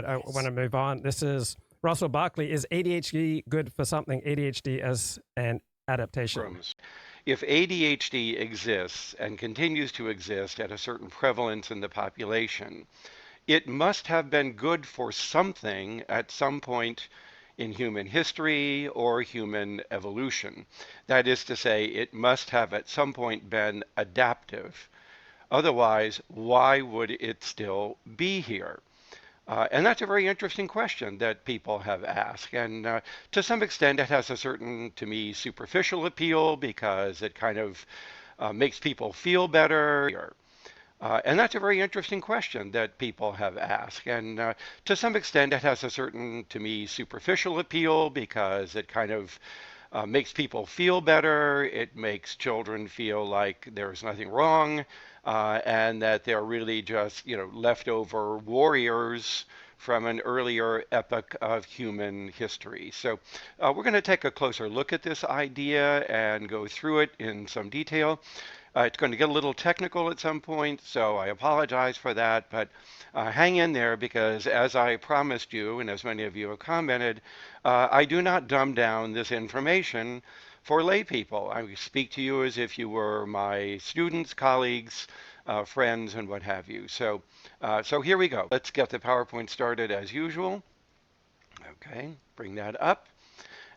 I want to move on. This is Russell Barkley. Is ADHD good for something? ADHD as an adaptation. If ADHD exists and continues to exist at a certain prevalence in the population, it must have been good for something at some point in human history or human evolution. That is to say, it must have at some point been adaptive. Otherwise, why would it still be here? And that's a very interesting question that people have asked. And to some extent, it has a certain, to me, superficial appeal because it kind of makes people feel better. And that's a very interesting question that people have asked. And to some extent, it has a certain, to me, superficial appeal because it kind of makes people feel better. It makes children feel like there's nothing wrong and that they're really just, leftover warriors from an earlier epoch of human history. So we're going to take a closer look at this idea and go through it in some detail. It's going to get a little technical at some point, so I apologize for that, but hang in there because as I promised you, and as many of you have commented, I do not dumb down this information for lay people. I speak to you as if you were my students, colleagues, friends, and what have you. So here we go. Let's get the PowerPoint started as usual. Okay, bring that up.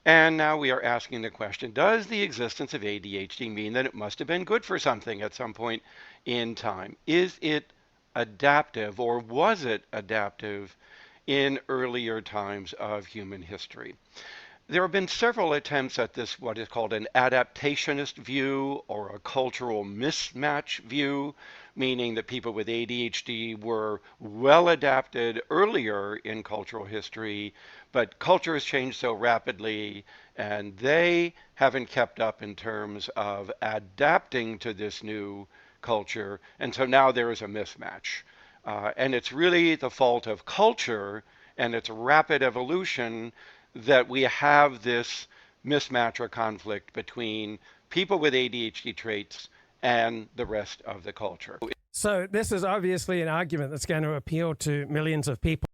And now we are asking the question, does the existence of ADHD mean that it must have been good for something at some point in time? Is it adaptive or was it adaptive in earlier times of human history? There have been several attempts at this, what is called an adaptationist view or a cultural mismatch view, meaning that people with ADHD were well adapted earlier in cultural history, but culture has changed so rapidly and they haven't kept up in terms of adapting to this new culture. And so now there is a mismatch. And it's really the fault of culture and its rapid evolution that we have this mismatch or conflict between people with ADHD traits and the rest of the culture. So this is obviously an argument that's going to appeal to millions of people.